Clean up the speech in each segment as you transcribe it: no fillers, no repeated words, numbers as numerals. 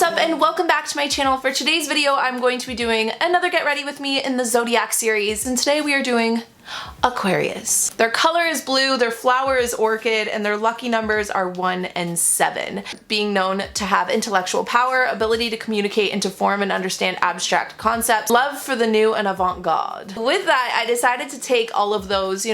up and welcome back to my channel. For today's video, I'm going to be doing another Get Ready With Me in the Zodiac series, and today we are doing Aquarius. Their color is blue, their flower is orchid, and their lucky numbers are 1 and 7. Being known to have intellectual power, ability to communicate and to form and understand abstract concepts, love for the new and avant-garde. With that, I decided to take all of those,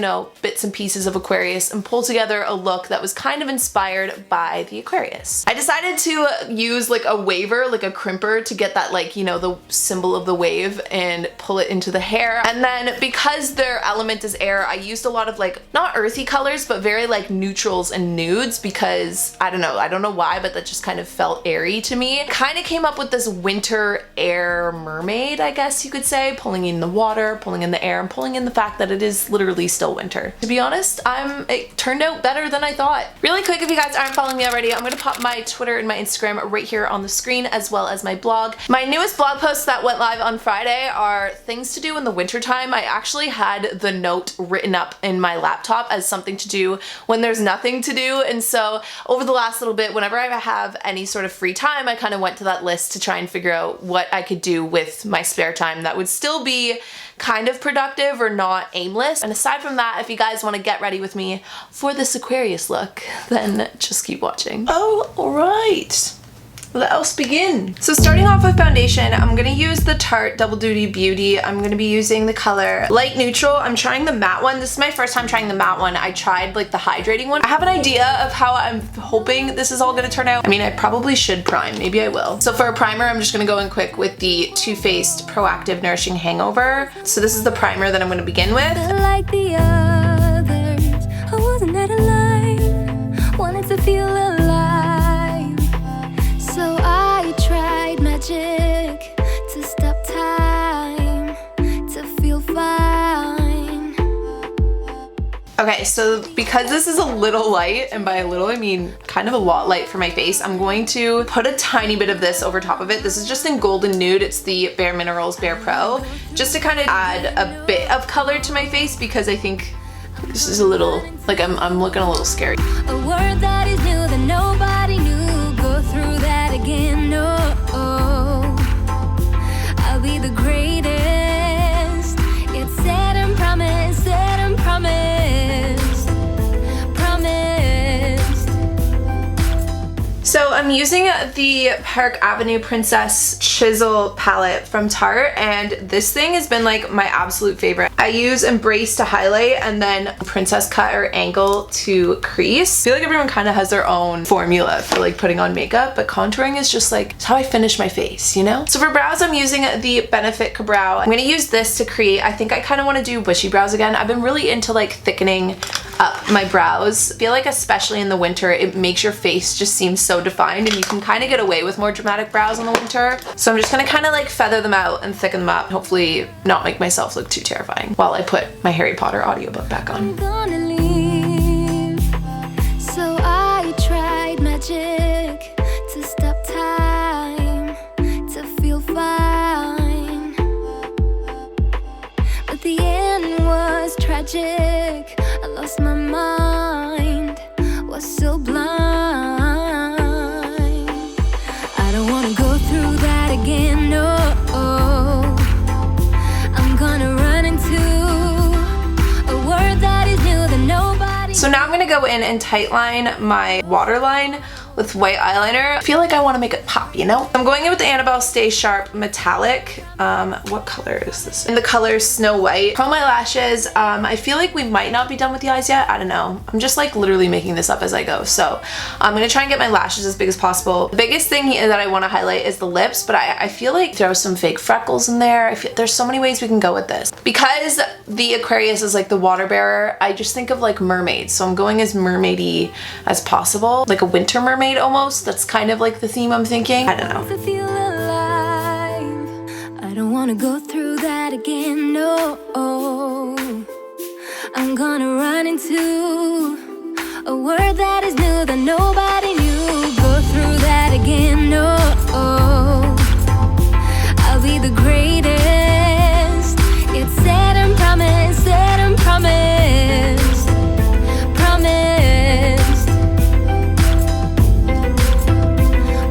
bits and pieces of Aquarius and pull together a look that was kind of inspired by the Aquarius. I decided to use like a waver, like a crimper, to get that the symbol of the wave and pull it into the hair. And then because their element is air, I used a lot of not earthy colors, but very neutrals and nudes because I don't know why, but that just kind of felt airy to me. Kind of came up with this winter air mermaid, I guess you could say, pulling in the water, pulling in the air, and pulling in the fact that it is literally still winter. To be honest, it turned out better than I thought. Really quick, if you guys aren't following me already, I'm going to pop my Twitter and my Instagram right here on the screen, as well as my blog. My newest blog posts that went live on Friday are things to do in the winter time. I actually had the note written up in my laptop as something to do when there's nothing to do, and so over the last little bit, whenever I have any sort of free time, I kind of went to that list to try and figure out what I could do with my spare time that would still be kind of productive or not aimless. And aside from that, if you guys want to get ready with me for this Aquarius look, then just keep watching. Oh, alright. Let us begin. So starting off with foundation, I'm gonna use the Tarte Double Duty Beauty. I'm gonna be using the color Light Neutral. I'm trying the matte one. This is my first time trying the matte one. I tried the hydrating one. I have an idea of how I'm hoping this is all gonna turn out. I mean, I probably should prime. Maybe I will. So for a primer, I'm just gonna go in quick with the Too Faced Proactive Nourishing Hangover. So this is the primer that I'm gonna begin with. Like the others, I wasn't that alive. Wanted to feel alive. So I tried magic to stop time, to feel fine. Okay, so because this is a little light, and by a little I mean kind of a lot light for my face, I'm going to put a tiny bit of this over top of it. This is just in Golden Nude. It's the Bare Minerals Bare Pro, just to kind of add a bit of color to my face because I think this is a little, I'm looking a little scary. A word that is new that nobody knew. Go through that again, no. I'll be the greatest. It's said and promised, said and promised, promised. So I'm using the Park Avenue Princess Chisel palette from Tarte, and this thing has been my absolute favorite. I use Embrace to highlight and then Princess Cut or Angle to crease. I feel like everyone kind of has their own formula for putting on makeup, but contouring is just it's how I finish my face, you know? So for brows, I'm using the Benefit Ka-Brow. I'm gonna use this to create, I think I kind of want to do bushy brows again. I've been really into thickening up my brows. I feel especially in the winter, it makes your face just seem so defined, and you can kind of get away with more dramatic brows in the winter. So I'm just gonna kind of feather them out and thicken them up, hopefully not make myself look too terrifying while I put my Harry Potter audiobook back on. I'm gonna leave. So I tried magic to stop time, to feel fine. But the end was tragic. I lost my mind, was so blind. I don't wanna go through that again, no. I'm gonna run into a word that is new that nobody. So now I'm gonna go in and tightline my waterline with white eyeliner. I feel I want to make it pop, you know? I'm going in with the Annabelle Stay Sharp Metallic. What color is this? In the color Snow White. Curl my lashes. I feel we might not be done with the eyes yet. I don't know. I'm just literally making this up as I go. So I'm gonna try and get my lashes as big as possible. The biggest thing that I want to highlight is the lips, but I feel throw some fake freckles in there. I feel there's so many ways we can go with this. Because the Aquarius is the water bearer, I just think of mermaids. So I'm going as mermaidy as possible. Like a winter mermaid almost. That's kind of the theme I'm thinking. I don't know. To feel alive. I don't wanna go through that again, no. I'm gonna run into a word that is new that nobody knew. Go through that again, no. I'll be the greatest. It's said and promised, said and promised, promised,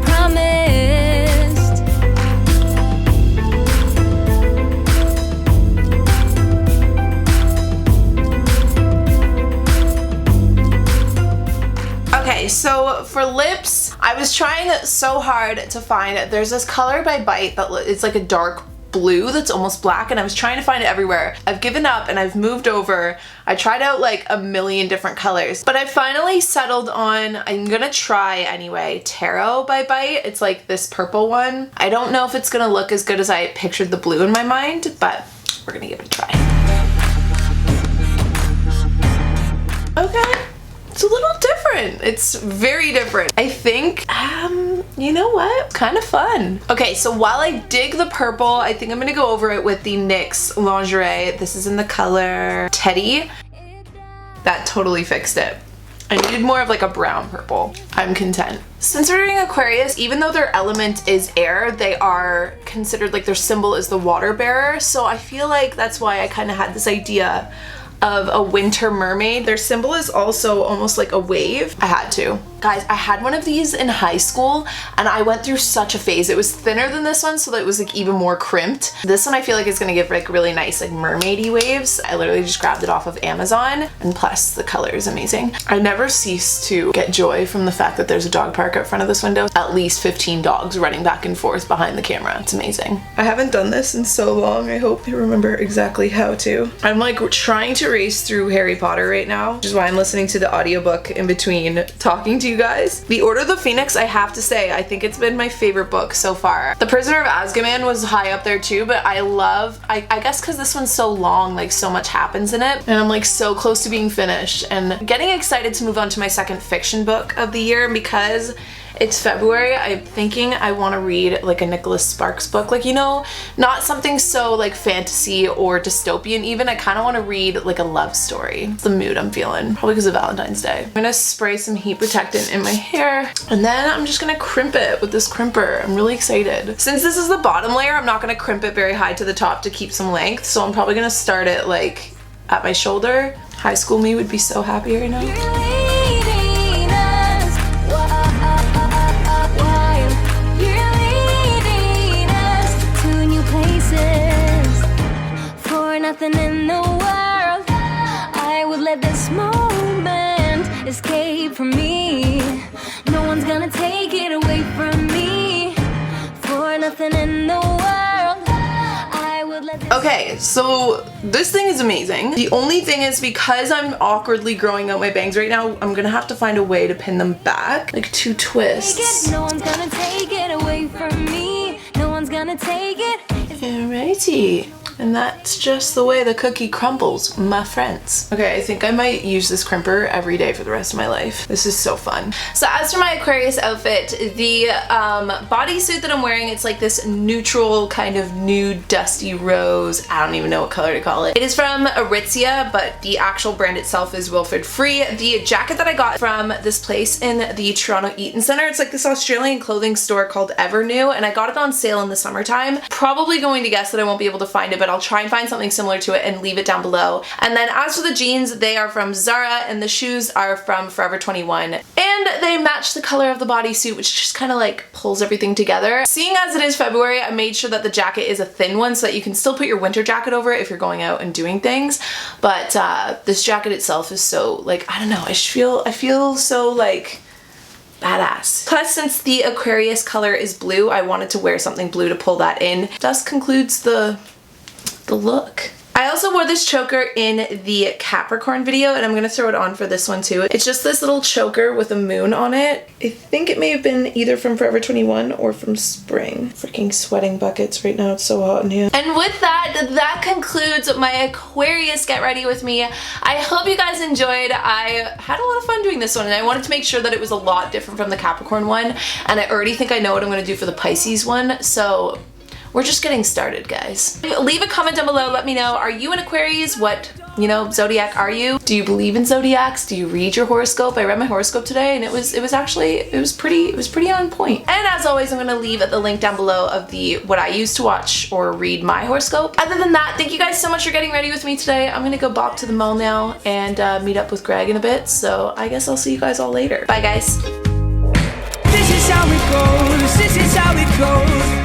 promised. Okay, so for lips, I was trying so hard to find, there's this color by Bite that it's like a dark blue that's almost black, and I was trying to find it everywhere. I've given up and I've moved over. I tried out like a million different colors, but I finally settled on, I'm gonna try anyway, Tarot by Bite. It's like this purple one. I don't know if it's gonna look as good as I pictured the blue in my mind, but we're gonna give it a try. Okay. It's a little different. It's very different. I think, you know what? It's kind of fun. Okay, so while I dig the purple, I think I'm gonna go over it with the NYX lingerie. This is in the color Teddy. That totally fixed it. I needed more of like a brown purple. I'm content. Since we're doing Aquarius, even though their element is air, they are considered, like their symbol is the water bearer. So I feel like that's why I kind of had this idea of a winter mermaid. Their symbol is also almost like a wave. I had to. Guys, I had one of these in high school and I went through such a phase. It was thinner than this one, so that it was like even more crimped. This one I feel like is gonna give like really nice like mermaidy waves. I literally just grabbed it off of Amazon, and plus the color is amazing. I never cease to get joy from the fact that there's a dog park out front of this window. At least 15 dogs running back and forth behind the camera. It's amazing. I haven't done this in so long. I hope you remember exactly how to. I'm like trying to race through Harry Potter right now, which is why I'm listening to the audiobook in between talking to you guys. The Order of the Phoenix, I have to say, I think it's been my favorite book so far. The Prisoner of Azkaban was high up there too, but I guess because this one's so long, like so much happens in it, and I'm like so close to being finished and getting excited to move on to my second fiction book of the year. Because it's February, I'm thinking I want to read like a Nicholas Sparks book, like, you know, not something so like fantasy or dystopian even. I kind of want to read like a love story. It's the mood I'm feeling, probably because of Valentine's Day. I'm gonna spray some heat protectant in my hair, and then I'm just gonna crimp it with this crimper. I'm really excited. Since this is the bottom layer, I'm not gonna crimp it very high to the top to keep some length, so I'm probably gonna start it like at my shoulder. High school me would be so happy right now. Nothing in the world I would let this moment escape from me. No one's gonna take it away from me. For nothing in the world I would let this. Okay, so this thing is amazing. The only thing is, because I'm awkwardly growing out my bangs right now, I'm gonna have to find a way to pin them back, like 2 twists. No one's gonna take it away from me. No one's gonna take it. Alrighty. And that's just the way the cookie crumbles, my friends. Okay, I think I might use this crimper every day for the rest of my life. This is so fun. So as for my Aquarius outfit, the bodysuit that I'm wearing, it's like this neutral kind of nude dusty rose. I don't even know what color to call it. It is from Aritzia, but the actual brand itself is Wilfred Free. The jacket that I got from this place in the Toronto Eaton Centre, it's like this Australian clothing store called Evernew, and I got it on sale in the summertime. Probably going to guess that I won't be able to find it, but I'll try and find something similar to it and leave it down below. And then as for the jeans, they are from Zara, and the shoes are from Forever 21. And they match the color of the bodysuit, which just kind of like pulls everything together. Seeing as it is February, I made sure that the jacket is a thin one so that you can still put your winter jacket over it if you're going out and doing things. But this jacket itself is so like, I don't know, I feel so like badass. Plus, since the Aquarius color is blue, I wanted to wear something blue to pull that in. Thus concludes the look. I also wore this choker in the Capricorn video, and I'm gonna throw it on for this one too. It's just this little choker with a moon on it. I think it may have been either from Forever 21 or from Spring. Freaking sweating buckets right now, it's so hot in here. And with that concludes my Aquarius Get Ready With Me. I hope you guys enjoyed. I had a lot of fun doing this one, and I wanted to make sure that it was a lot different from the Capricorn one, and I already think I know what I'm gonna do for the Pisces one, so we're just getting started, guys. Leave a comment down below, let me know, are you an Aquarius? What, you know, zodiac are you? Do you believe in zodiacs? Do you read your horoscope? I read my horoscope today, and it was pretty on point. And as always, I'm gonna leave the link down below of what I use to watch or read my horoscope. Other than that, thank you guys so much for getting ready with me today. I'm gonna go bop to the mall now and meet up with Greg in a bit, so I guess I'll see you guys all later. Bye, guys. This is how it goes, this is how it goes.